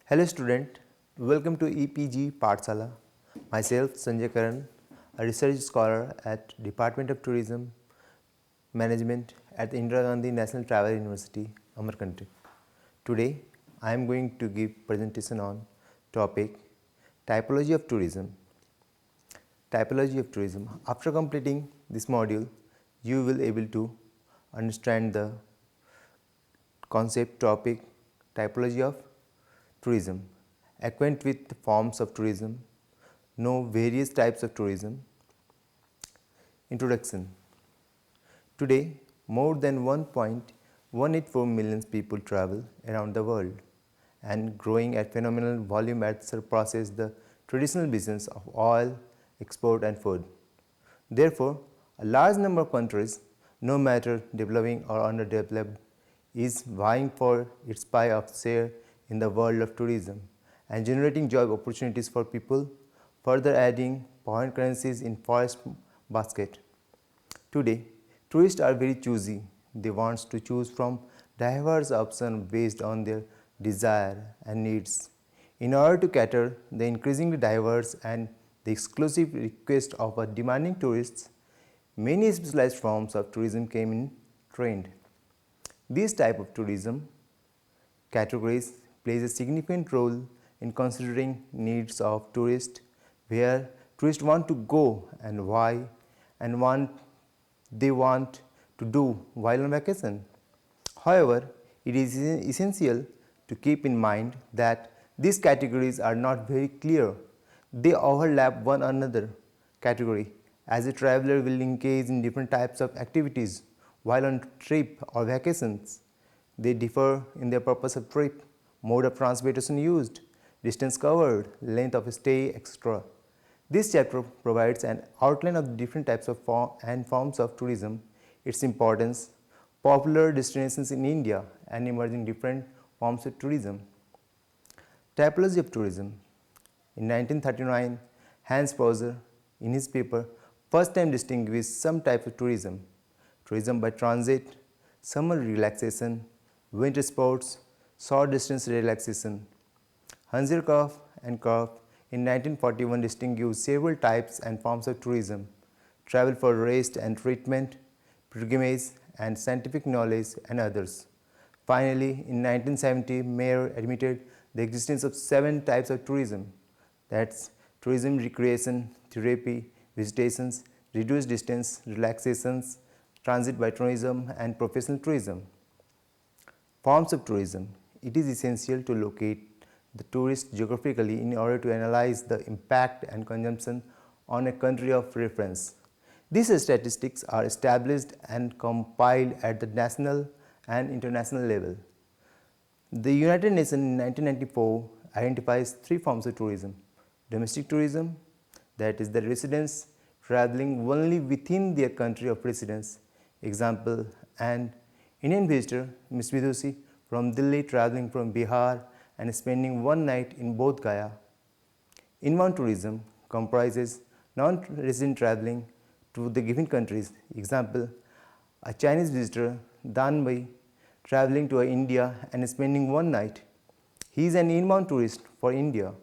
Hello student, welcome to EPG Pathshala. Myself Sanjay Karan, a research scholar at Department of Tourism Management at the Indira Gandhi National Travel University, Amarkantak. Today I am going to give presentation on topic Typology of Tourism. Typology of Tourism. After completing this module, you will able to understand the concept topic typology of tourism, acquaint with the forms of tourism, know various types of tourism. Introduction. Today, more than 1.184 million people travel around the world and growing at phenomenal volume that surpasses the traditional business of oil, export and food. Therefore, a large number of countries, no matter developing or underdeveloped, is vying for its pie of share in the world of tourism and generating job opportunities for people, further adding foreign currencies in forest basket. Today, tourists are very choosy. They want to choose from diverse options based on their desire and needs. In order to cater the increasingly diverse and the exclusive request of a demanding tourists, many specialized forms of tourism came in trend. These type of tourism categories plays a significant role in considering needs of tourists, where tourists want to go and why and what they want to do while on vacation. However, it is essential to keep in mind that these categories are not very clear. They overlap one another category as a traveler will engage in different types of activities while on trip or vacations. They differ in their purpose of trip, mode of transportation used, distance covered, length of stay, etc. This chapter provides an outline of the different types of forms of tourism, its importance, popular destinations in India, and emerging different forms of tourism. Typology of tourism. In 1939, Hans Pauser, in his paper, first time distinguished some types of tourism: tourism by transit, summer relaxation, winter sports, short distance relaxation. Hanzerkopf and Kopf in 1941 distinguished several types and forms of tourism: travel for rest and treatment, pilgrimage and scientific knowledge, and others. Finally, in 1970, Mayer admitted the existence of 7 types of tourism. That's tourism, recreation, therapy, visitations, reduced distance, relaxations, transit by tourism, and professional tourism. Forms of tourism. It is essential to locate the tourist geographically in order to analyze the impact and consumption on a country of reference. These statistics are established and compiled at the national and international level. The United Nations in 1994 identifies 3 forms of tourism: domestic tourism, that is the residents traveling only within their country of residence, example, and Indian visitor Ms. Vidushi from Delhi traveling from Bihar and spending one night in Bodh Gaya. Inbound tourism comprises non-resident traveling to the given countries, example, a Chinese visitor Dan Wei traveling to India and spending one night. He is an inbound tourist for India.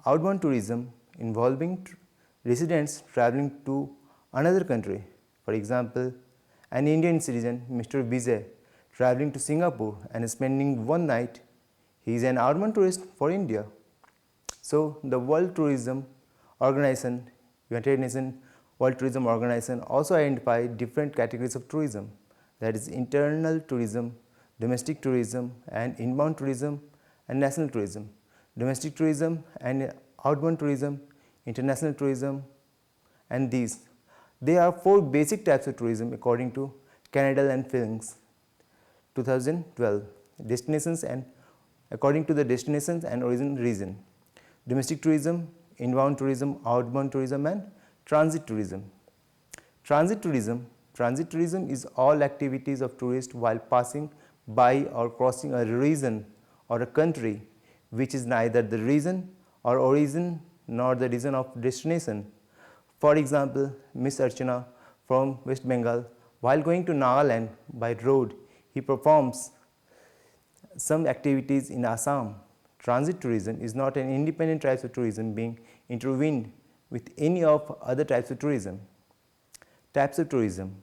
Outbound tourism involving residents traveling to another country, for example, an Indian citizen, Mr. Vijay, traveling to Singapore and spending one night. He is an outbound tourist for India. So, the World Tourism Organization, United Nations World Tourism Organization also identified different categories of tourism, that is internal tourism, domestic tourism, and inbound tourism and national tourism. Domestic tourism and outbound tourism, international tourism, and these. There are 4 basic types of tourism according to Canadell and Fillings 2012 destinations and according to the destinations and origin region: domestic tourism, inbound tourism, outbound tourism, and transit tourism. Transit tourism is all activities of tourists while passing by or crossing a region or a country which is neither the region or origin nor the region of destination. For example, Miss Archana from West Bengal, while going to Nagaland by road, he performs some activities in Assam. Transit tourism is not an independent type of tourism being intervened with any of other types of tourism. Types of tourism.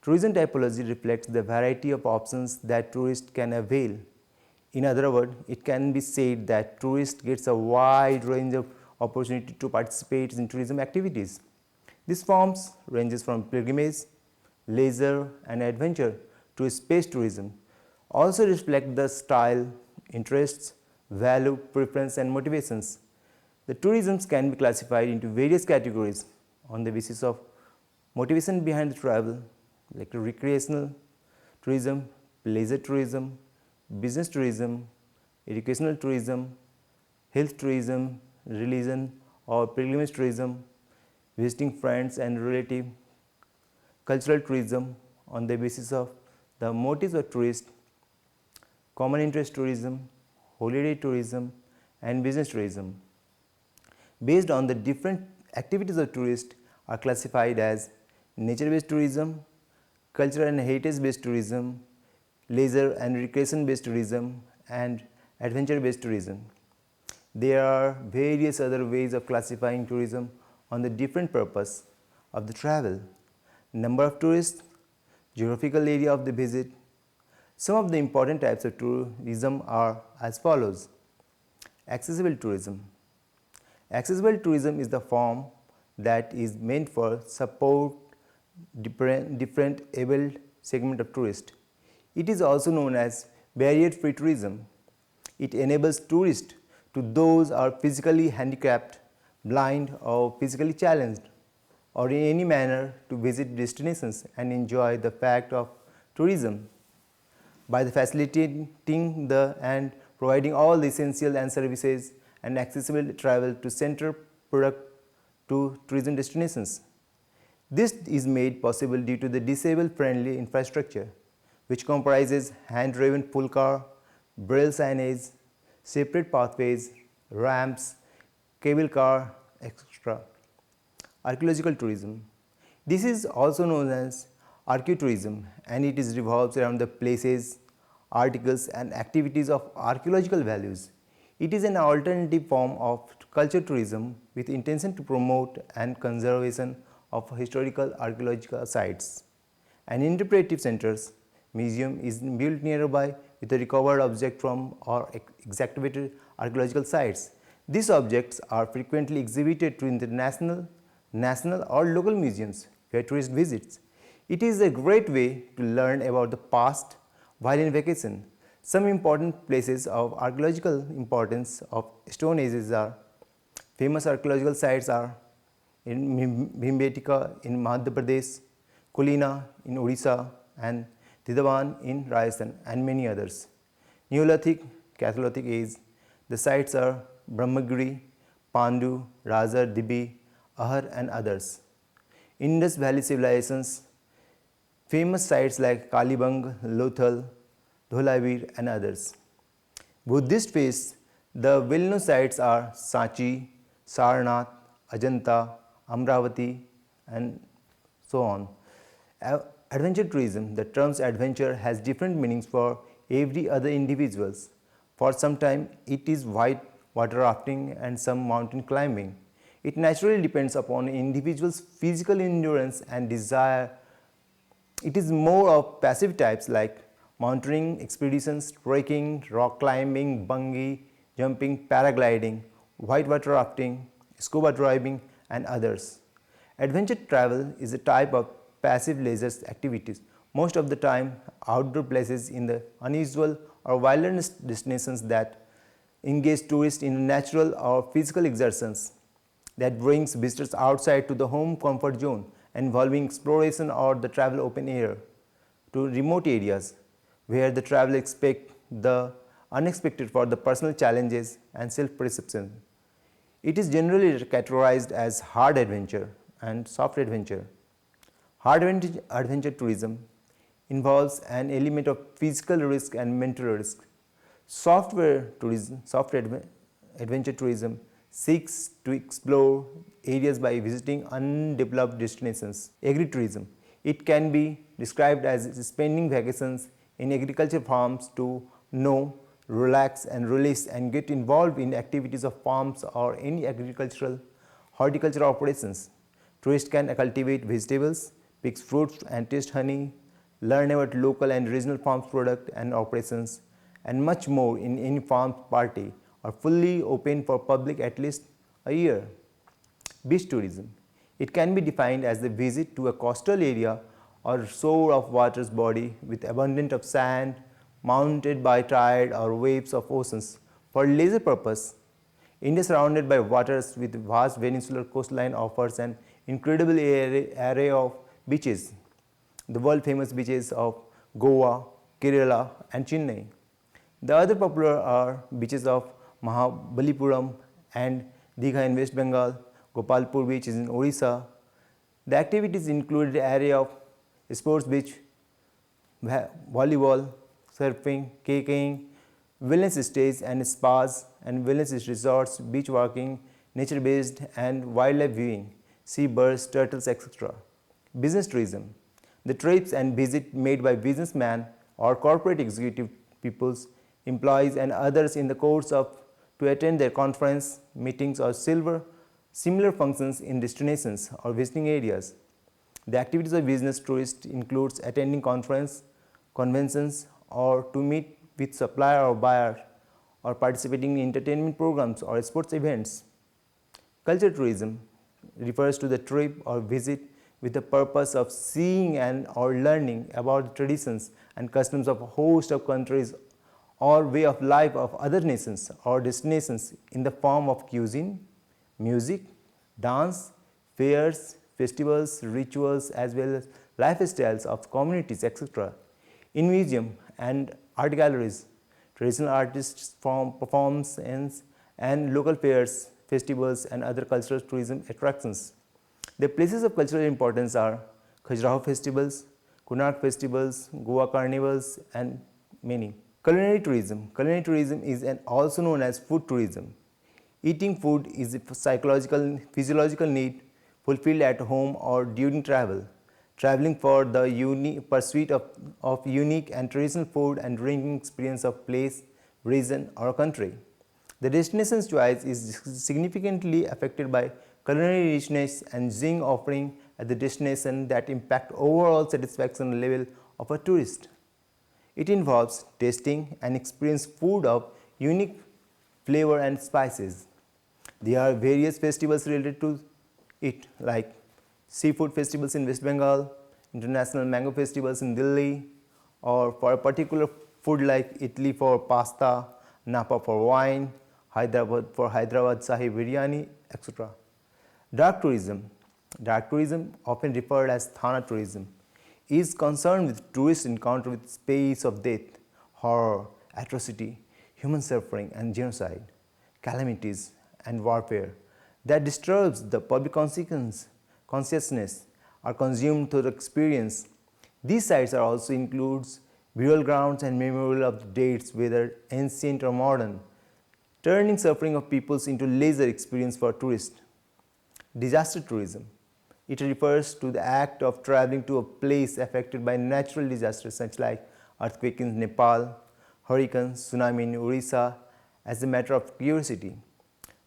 Tourism typology reflects the variety of options that tourists can avail. In other words, it can be said that tourists gets a wide range of opportunity to participate in tourism activities. This forms ranges from pilgrimage, leisure and adventure to space tourism. Also reflect the style, interests, value, preference and motivations. The tourisms can be classified into various categories on the basis of motivation behind the travel, like recreational tourism, leisure tourism, business tourism, educational tourism, health tourism, religion or pilgrimage tourism, visiting friends and relatives, cultural tourism on the basis of the motives of tourists, common interest tourism, holiday tourism and business tourism. Based on the different activities of tourists are classified as nature based tourism, cultural and heritage based tourism, leisure and recreation based tourism and adventure based tourism. There are various other ways of classifying tourism on the different purpose of the travel, number of tourists, geographical area of the visit. Some of the important types of tourism are as follows. Accessible tourism. Accessible tourism is the form that is meant for support different abled segment of tourists. It is also known as barrier-free tourism. It enables tourists to those are physically handicapped, blind or physically challenged or in any manner to visit destinations and enjoy the fact of tourism by the facilitating the and providing all the essential and services and accessible travel to center product to tourism destinations. This is made possible due to the disabled-friendly infrastructure, which comprises hand-driven pull car, braille signage, separate pathways, ramps, cable car, etc. Archaeological tourism. This is also known as archaeotourism and it is revolves around the places, articles and activities of archaeological values. It is an alternative form of culture tourism with intention to promote and conservation of historical archaeological sites. An interpretive centers museum is built nearby with a recovered object from or excavated archaeological sites. These objects are frequently exhibited to international, national or local museums where tourists visit. It is a great way to learn about the past while in vacation. Some important places of archaeological importance of Stone Ages are famous archaeological sites are in Bhimbetka in Madhya Pradesh, Kulina in Odisha and Didhavan in Rajasthan and many others. Neolithic, Chalcolithic age, the sites are Brahmagiri, Pandu, Rajar, Dibi, Ahar and others. Indus Valley civilizations, famous sites like Kalibang, Lothal, Dholavir and others. Buddhist faiths, the well-known sites are Sanchi, Sarnath, Ajanta, Amravati and so on. Adventure tourism, the term adventure has different meanings for every other individuals. For some time it is white water rafting and some mountain climbing. It naturally depends upon individual's physical endurance and desire. It is more of passive types like mountaineering expeditions, trekking, rock climbing, bungee jumping, paragliding, whitewater rafting, scuba diving and others. Adventure travel is a type of passive leisure activities, most of the time outdoor places in the unusual or wilderness destinations that engage tourists in natural or physical exertions that brings visitors outside to the home comfort zone involving exploration or the travel open air to remote areas where the traveler expect the unexpected for the personal challenges and self-perception. It is generally categorized as hard adventure and soft adventure. Hard adventure tourism involves an element of physical risk and mental risk. Soft adventure tourism seeks to explore areas by visiting undeveloped destinations. Agritourism. It can be described as spending vacations in agriculture farms to know relax and release and get involved in activities of farms or any agricultural, horticultural operations. Tourists can cultivate vegetables, pick fruits and taste honey, learn about local and regional farms product and operations, and much more in any farm party are fully open for public at least a year. Beach tourism. It can be defined as the visit to a coastal area or shore of water's body with abundance of sand mounted by tide or waves of oceans for leisure purpose. India, surrounded by waters with vast peninsular coastline, offers an incredible array of beaches. The world famous beaches of Goa, Kerala and Chennai. The other popular are beaches of Mahabalipuram and Digha in West Bengal, Gopalpur beach is in Orissa. The activities include the area of sports beach, volleyball, surfing, kayaking, wellness stays and spas and wellness resorts, beach walking, nature-based and wildlife viewing, sea birds, turtles, etc. Business tourism. The trips and visits made by businessmen or corporate executive peoples, employees and others in the course of to attend their conference, meetings or similar functions in destinations or visiting areas. The activities of business tourist includes attending conference, conventions or to meet with supplier or buyer or participating in entertainment programs or sports events. Culture tourism refers to the trip or visit with the purpose of seeing and or learning about the traditions and customs of a host of countries or way of life of other nations or destinations in the form of cuisine, music, dance, fairs, festivals, rituals as well as lifestyles of communities, etc. In museum and art galleries, traditional artists performs and local fairs, festivals and other cultural tourism attractions. The places of cultural importance are Khajuraho festivals, Konark festivals, Goa carnivals and many. Culinary tourism. Culinary tourism is also known as food tourism. Eating food is a physiological need fulfilled at home or during travel. Traveling for the pursuit of unique and traditional food and drinking experience of place, region or country. The destination's choice is significantly affected by culinary richness and zing offering at the destination that impact overall satisfaction level of a tourist. It involves tasting and experience food of unique flavor and spices. There are various festivals related to it like seafood festivals in West Bengal, international mango festivals in Delhi, or for a particular food like Italy for pasta, Napa for wine, Hyderabad for Hyderabad Shahi Biryani, etc. Dark tourism. Dark tourism, often referred as Thana tourism, is concerned with tourist encounter with space of death, horror, atrocity, human suffering and genocide, calamities and warfare that disturbs the public consciousness are consumed through the experience. These sites are also includes burial grounds and memorial of the dates, whether ancient or modern, turning suffering of peoples into leisure experience for tourists. Disaster tourism. It refers to the act of traveling to a place affected by natural disasters such like earthquake in Nepal, hurricanes, tsunami in Orissa as a matter of curiosity.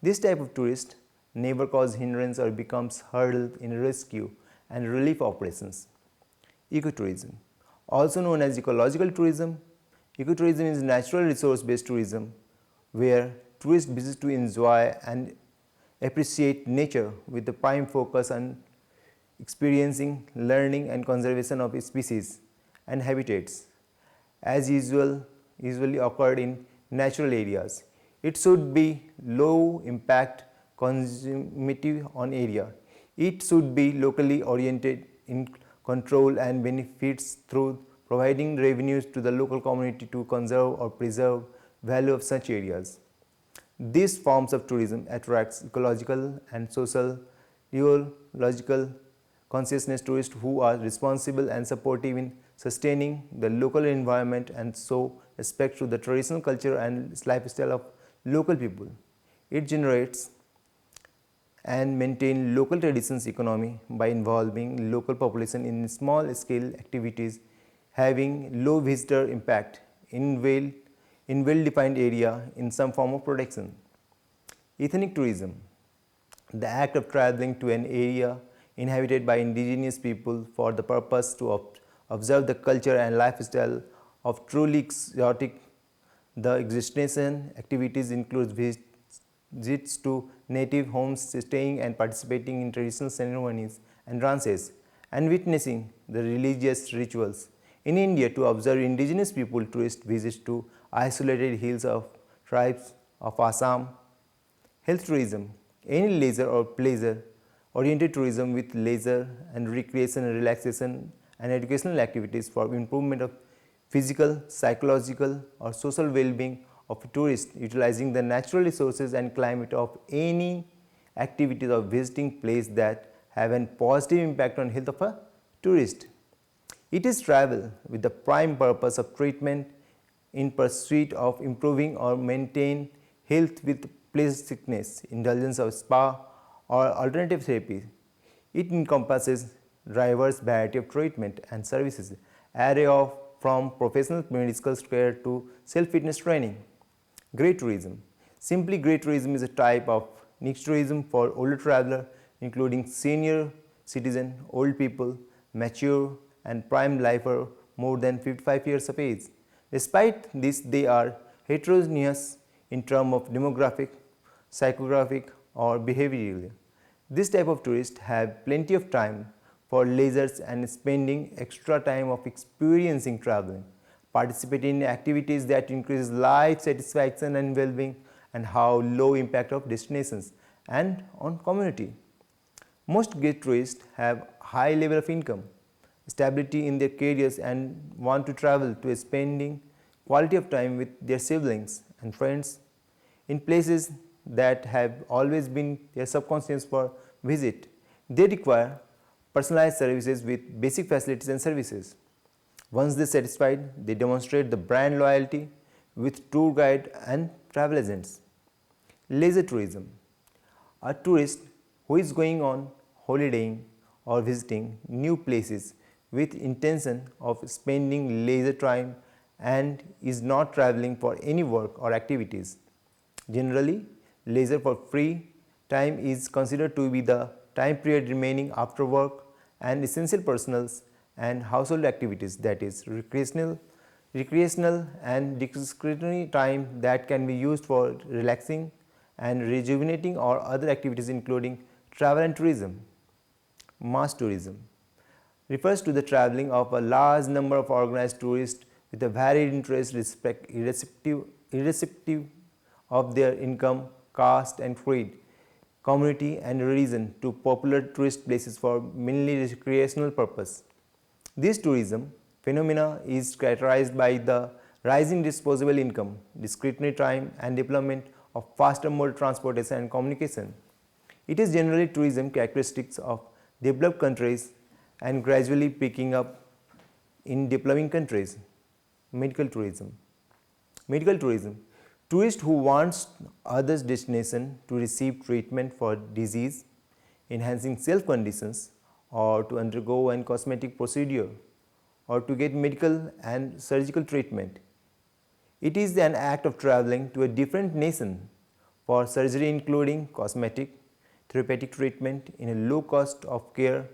This type of tourist never causes hindrance or becomes hurdle in rescue and relief operations. Ecotourism. Also known as ecological tourism, ecotourism is natural resource-based tourism where tourists visit to enjoy and appreciate nature with the prime focus on experiencing, learning and conservation of species and habitats as usually occurred in natural areas. It should be low impact consumptive on area. It should be locally oriented in control and benefits through providing revenues to the local community to conserve or preserve value of such areas. These forms of tourism attracts ecological and social, ecological consciousness tourists who are responsible and supportive in sustaining the local environment and show respect to the traditional culture and lifestyle of local people. It generates and maintain local traditions economy by involving local population in small scale activities having low visitor impact. In in well-defined area in some form of protection. Ethnic tourism, the act of traveling to an area inhabited by indigenous people for the purpose to observe the culture and lifestyle of truly exotic. The existential activities include visits to native homes, staying and participating in traditional ceremonies and dances, and witnessing the religious rituals. In India, to observe indigenous people, tourists visit to isolated hills of tribes of Assam. Health tourism, any leisure or pleasure oriented tourism with leisure and recreation and relaxation and educational activities for improvement of physical, psychological or social well-being of a tourist utilizing the natural resources and climate of any activities or visiting place that have a positive impact on health of a tourist. It is travel with the prime purpose of treatment in pursuit of improving or maintain health with pleasure sickness, indulgence of spa or alternative therapy. It encompasses diverse variety of treatment and services, array of from professional medical care to self-fitness training. Grey tourism. Simply, grey tourism is a type of niche tourism for older traveler, including senior citizen, old people, mature and prime lifer more than 55 years of age. Despite this, they are heterogeneous in terms of demographic, psychographic or behavioral. This type of tourists have plenty of time for leisures and spending extra time of experiencing traveling, participating in activities that increase life satisfaction and well-being, and how low impact of destinations and on community. Most great tourists have high level of income, stability in their careers and want to travel to spending quality of time with their siblings and friends in places that have always been their subconscious for visit. They require personalized services with basic facilities and services. Once they satisfied, they demonstrate the brand loyalty with tour guide and travel agents. Leisure tourism. A tourist who is going on holidaying or visiting new places with intention of spending leisure time and is not traveling for any work or activities. Generally, leisure for free time is considered to be the time period remaining after work and essential personal and household activities, that is recreational and discretionary time that can be used for relaxing and rejuvenating or other activities including travel and tourism. Mass tourism refers to the traveling of a large number of organized tourists with a varied interest irrespective of their income, caste and creed, community and religion to popular tourist places for mainly recreational purpose. This tourism phenomena is characterized by the rising disposable income, discretionary time and development of faster mode transportation and communication. It is generally tourism characteristics of developed countries and gradually picking up in developing countries. Medical tourism. Medical tourism. Tourists who want others' destination to receive treatment for disease, enhancing self conditions, or to undergo an cosmetic procedure, or to get medical and surgical treatment. It is an act of traveling to a different nation for surgery including cosmetic, therapeutic treatment in a low cost of care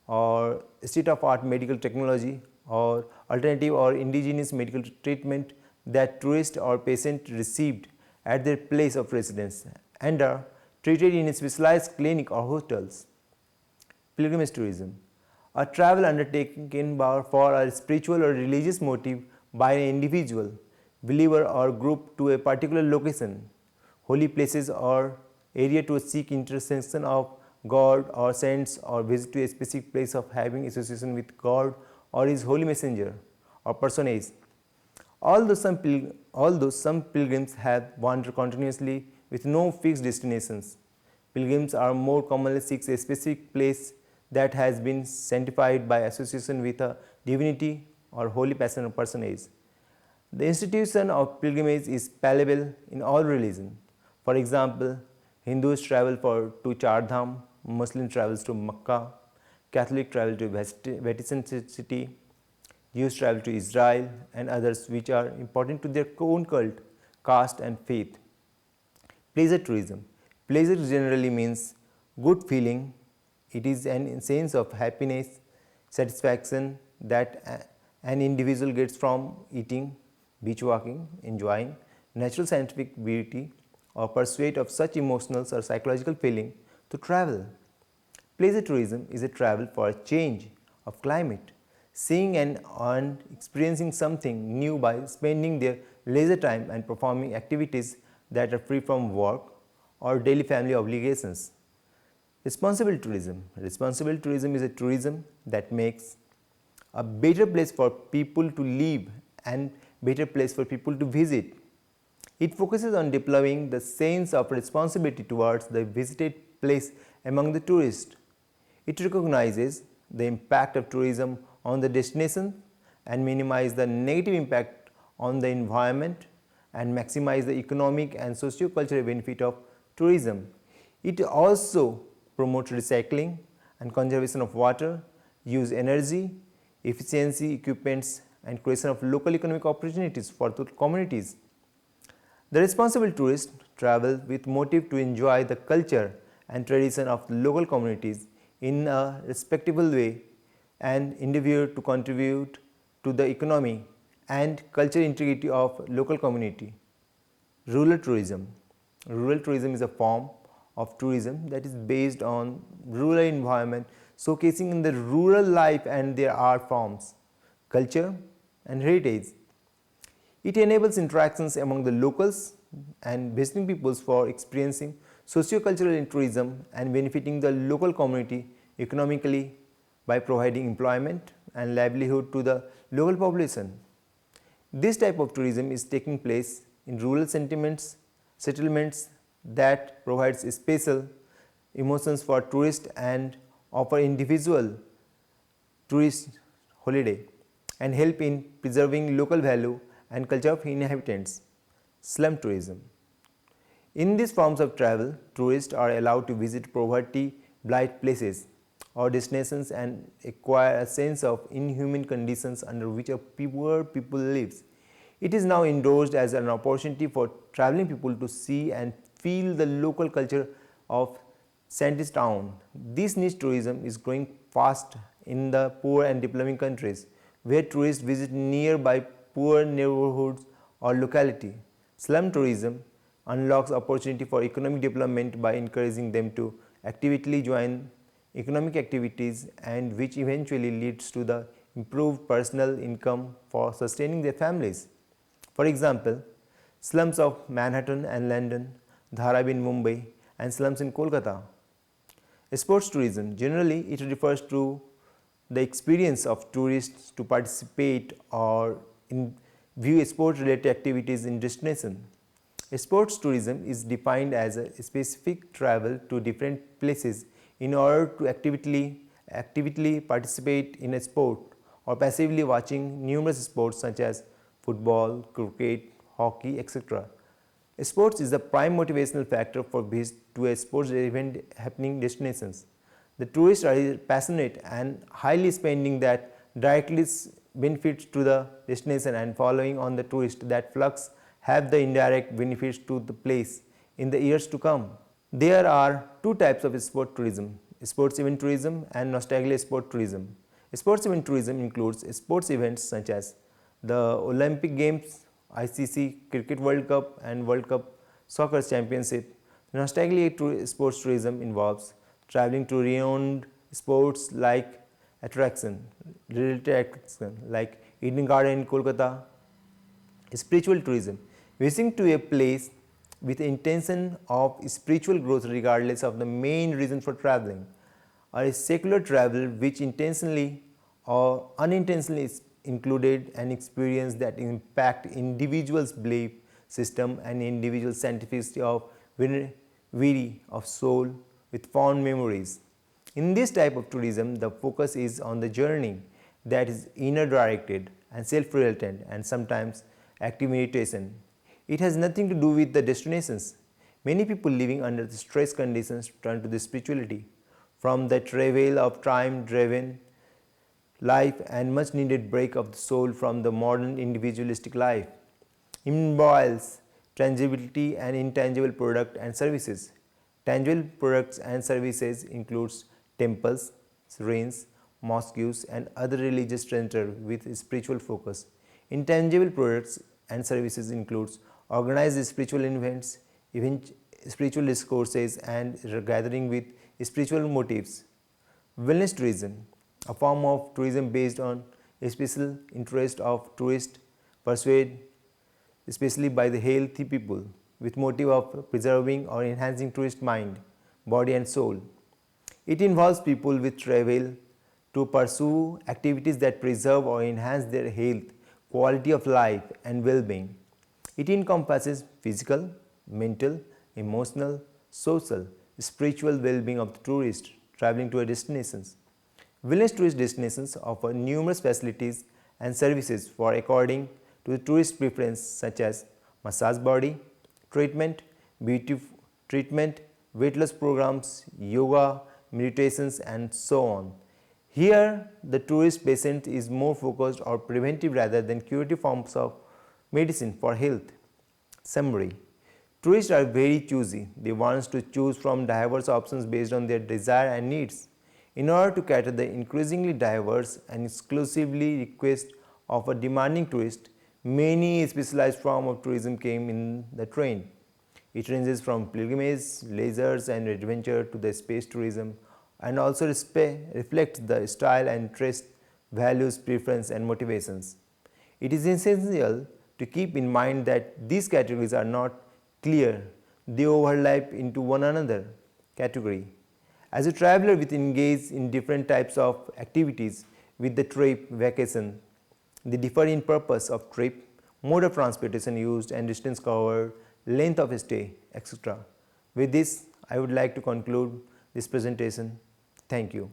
or state-of-art medical technology or alternative or indigenous medical treatment that tourist or patient received at their place of residence and are treated in a specialized clinic or hotels. Pilgrimage tourism, a travel undertaken for a spiritual or religious motive by an individual, believer or group to a particular location, holy places or area to seek intercession of God or saints or visit to a specific place of having association with God or His holy messenger or personage. Although some pilgrims have wandered continuously with no fixed destinations, pilgrims are more commonly seek a specific place that has been sanctified by association with a divinity or holy person or personage. The institution of pilgrimage is palpable in all religions. For example, Hindus travel to Char Dham, Muslim travels to Makkah, Catholic travel to Vatican City, Jews travel to Israel and others which are important to their own cult, caste and faith. Pleasure tourism. Pleasure generally means good feeling. It is an sense of happiness, satisfaction that an individual gets from eating, beach walking, enjoying natural scientific beauty, or pursuit of such emotional or psychological feeling to travel. Pleasure tourism is a travel for a change of climate, seeing and experiencing something new by spending their leisure time and performing activities that are free from work or daily family obligations. Responsible tourism. Responsible tourism is a tourism that makes a better place for people to live and better place for people to visit. It focuses on deploying the sense of responsibility towards the visited place among the tourists. It recognizes the impact of tourism on the destination and minimize the negative impact on the environment and maximize the economic and socio-cultural benefit of tourism. It also promotes recycling and conservation of water, use energy, efficiency equipments and creation of local economic opportunities for the communities. The responsible tourist travel with motive to enjoy the culture and tradition of the local communities in a respectable way and endeavor to contribute to the economy and cultural integrity of local community. Rural tourism. Rural tourism is a form of tourism that is based on rural environment, showcasing in the rural life and their art forms, culture and heritage. It enables interactions among the locals and visiting peoples for experiencing socio-cultural tourism and benefiting the local community economically by providing employment and livelihood to the local population. This type of tourism is taking place in rural settlements that provides special emotions for tourists and offer individual tourist holiday and help in preserving local value and culture of inhabitants. Slum tourism. In these forms of travel, tourists are allowed to visit poverty-blighted places or destinations and acquire a sense of inhuman conditions under which a poor people lives. It is now endorsed as an opportunity for traveling people to see and feel the local culture of Sandwich Town. This niche tourism is growing fast in the poor and developing countries, where tourists visit nearby poor neighborhoods or locality. Slum tourism unlocks opportunity for economic development by encouraging them to actively join economic activities and which eventually leads to the improved personal income for sustaining their families. For example, slums of Manhattan and London, Dharavi in Mumbai and slums in Kolkata. Sports tourism, generally it refers to the experience of tourists to participate or in view sport related activities in destination. Sports tourism is defined as a specific travel to different places in order to actively participate in a sport or passively watching numerous sports such as football, cricket, hockey, etc. Sports is the prime motivational factor for visit to a sports event happening destinations. The tourists are passionate and highly spending that directly benefits to the destination and following on the tourist that flux have the indirect benefits to the place in the years to come. There are two types of sport tourism, sports event tourism and nostalgia sport tourism. Sports event tourism includes sports events such as the Olympic Games, ICC Cricket World Cup and World Cup Soccer Championship. Nostalgia sports tourism involves traveling to renowned sports like related attraction like Eden Garden in Kolkata. Spiritual tourism, visiting to a place with the intention of spiritual growth regardless of the main reason for traveling, or a secular travel which intentionally or unintentionally is included an experience that impact individuals' belief system and individual scientificity of weary of soul with fond memories. In this type of tourism, the focus is on the journey that is inner directed and self-related and sometimes active meditation. It has nothing to do with the destinations. Many people living under the stress conditions turn to the spirituality. From the travail of time driven life and much needed break of the soul from the modern individualistic life. It involves tangibility and intangible product and services. Tangible products and services includes temples, shrines, mosques and other religious centers with spiritual focus. Intangible products and services includes organized spiritual events, spiritual discourses and gathering with spiritual motives. Wellness tourism, a form of tourism based on a special interest of tourists pursued especially by the healthy people with motive of preserving or enhancing tourist mind, body and soul. It involves people with travel to pursue activities that preserve or enhance their health, quality of life and well-being. It encompasses physical, mental, emotional, social, spiritual well-being of the tourist traveling to a destination. Wellness tourist destinations offer numerous facilities and services for according to the tourist preference such as massage body treatment, beauty treatment, weight loss programs, yoga, meditations and so on. Here the tourist patient is more focused on preventive rather than curative forms of medicine for health. Summary: tourists are very choosy. They want to choose from diverse options based on their desire and needs. In order to cater the increasingly diverse and exclusively request of a demanding tourist, many specialized forms of tourism came in the trend. It ranges from pilgrimage, leisure and adventure to the space tourism and also reflects the style and interest, values, preference and motivations. It is essential to keep in mind that these categories are not clear, they overlap into one another category. As a traveler will engage in different types of activities with the trip vacation, they differ in purpose of trip, mode of transportation used and distance covered, length of stay, etc. With this, I would like to conclude this presentation. Thank you.